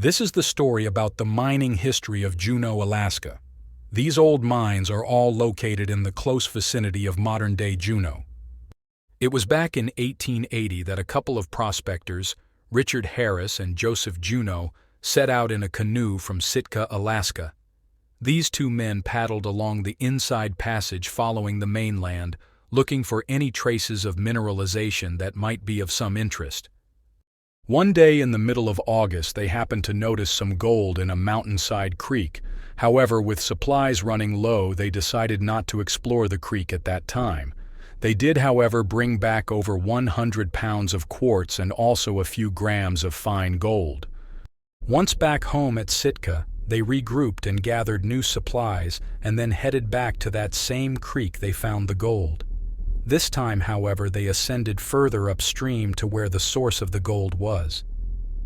This is the story about the mining history of Juneau, Alaska. These old mines are all located in the close vicinity of modern-day Juneau. It was back in 1880 that a couple of prospectors, Richard Harris and Joseph Juneau, set out in a canoe from Sitka, Alaska. These two men paddled along the inside passage following the mainland, looking for any traces of mineralization that might be of some interest. One day in the middle of August, they happened to notice some gold in a mountainside creek. However, with supplies running low, they decided not to explore the creek at that time. They did, however, bring back over 100 pounds of quartz and also a few grams of fine gold. Once back home at Sitka, they regrouped and gathered new supplies and then headed back to that same creek they found the gold. This time, however, they ascended further upstream to where the source of the gold was.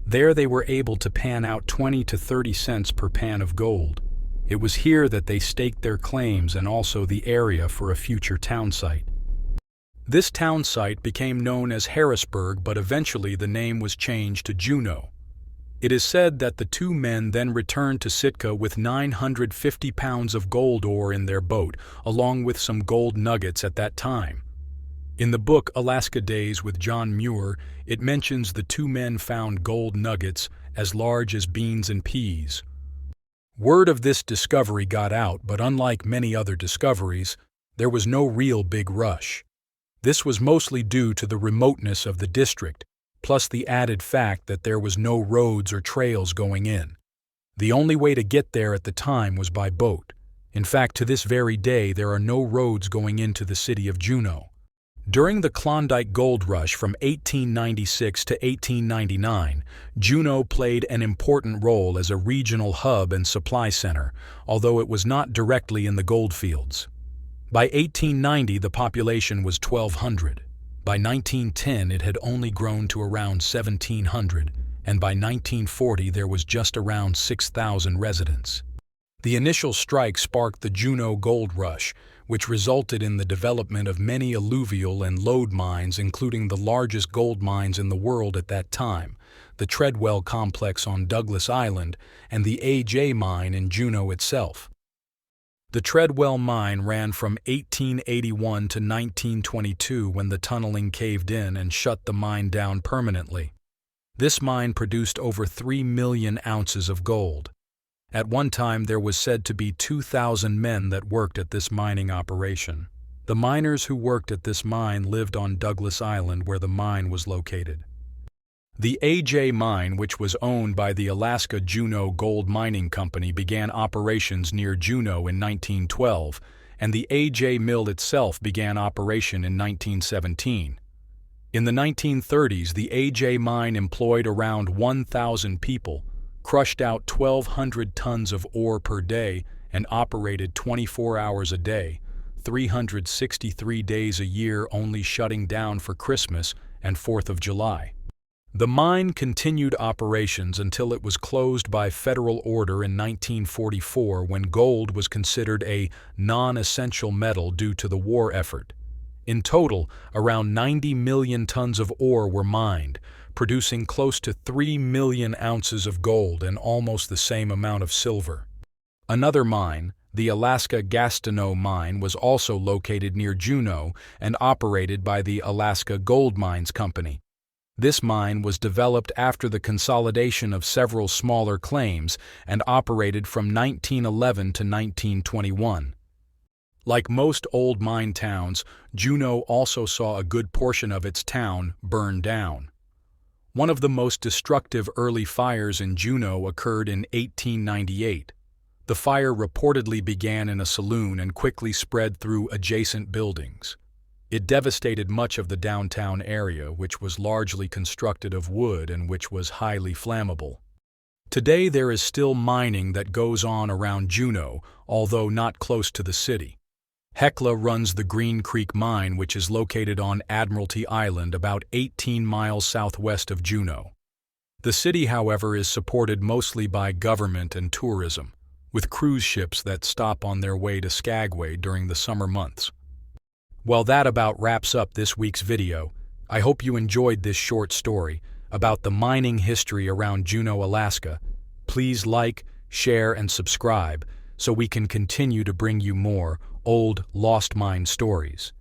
There they were able to pan out 20 to 30 cents per pan of gold. It was here that they staked their claims and also the area for a future town site. This town site became known as Harrisburg, but eventually the name was changed to Juneau. It is said that the two men then returned to Sitka with 950 pounds of gold ore in their boat, along with some gold nuggets at that time. In the book Alaska Days with John Muir, it mentions the two men found gold nuggets as large as beans and peas. Word of this discovery got out, but unlike many other discoveries, there was no real big rush. This was mostly due to the remoteness of the district, plus the added fact that there was no roads or trails going in. The only way to get there at the time was by boat. In fact, to this very day, there are no roads going into the city of Juneau. During the Klondike Gold Rush from 1896 to 1899, Juneau played an important role as a regional hub and supply center, although it was not directly in the gold fields. By 1890, the population was 1,200. By 1910, it had only grown to around 1,700, and by 1940, there was just around 6,000 residents. The initial strike sparked the Juneau Gold Rush, which resulted in the development of many alluvial and lode mines, including the largest gold mines in the world at that time, the Treadwell complex on Douglas Island, and the AJ mine in Juneau itself. The Treadwell Mine ran from 1881 to 1922 when the tunneling caved in and shut the mine down permanently. This mine produced over 3 million ounces of gold. At one time, there was said to be 2,000 men that worked at this mining operation. The miners who worked at this mine lived on Douglas Island where the mine was located. The AJ mine, which was owned by the Alaska Juneau Gold Mining Company, began operations near Juneau in 1912, and the AJ mill itself began operation in 1917. In the 1930s, the AJ mine employed around 1,000 people, crushed out 1,200 tons of ore per day, and operated 24 hours a day, 363 days a year, only shutting down for Christmas and 4th of July. The mine continued operations until it was closed by federal order in 1944 when gold was considered a non-essential metal due to the war effort. In total, around 90 million tons of ore were mined, producing close to 3 million ounces of gold and almost the same amount of silver. Another mine, the Alaska Gastineau Mine, was also located near Juneau and operated by the Alaska Gold Mines Company. This mine was developed after the consolidation of several smaller claims and operated from 1911 to 1921. Like most old mine towns, Juneau also saw a good portion of its town burn down. One of the most destructive early fires in Juneau occurred in 1898. The fire reportedly began in a saloon and quickly spread through adjacent buildings. It devastated much of the downtown area, which was largely constructed of wood and which was highly flammable. Today there is still mining that goes on around Juneau, although not close to the city. Hecla runs the Green Creek Mine, which is located on Admiralty Island about 18 miles southwest of Juneau. The city, however, is supported mostly by government and tourism, with cruise ships that stop on their way to Skagway during the summer months. Well, that about wraps up this week's video. I hope you enjoyed this short story about the mining history around Juneau, Alaska. Please like, share, and subscribe so we can continue to bring you more old, lost mine stories.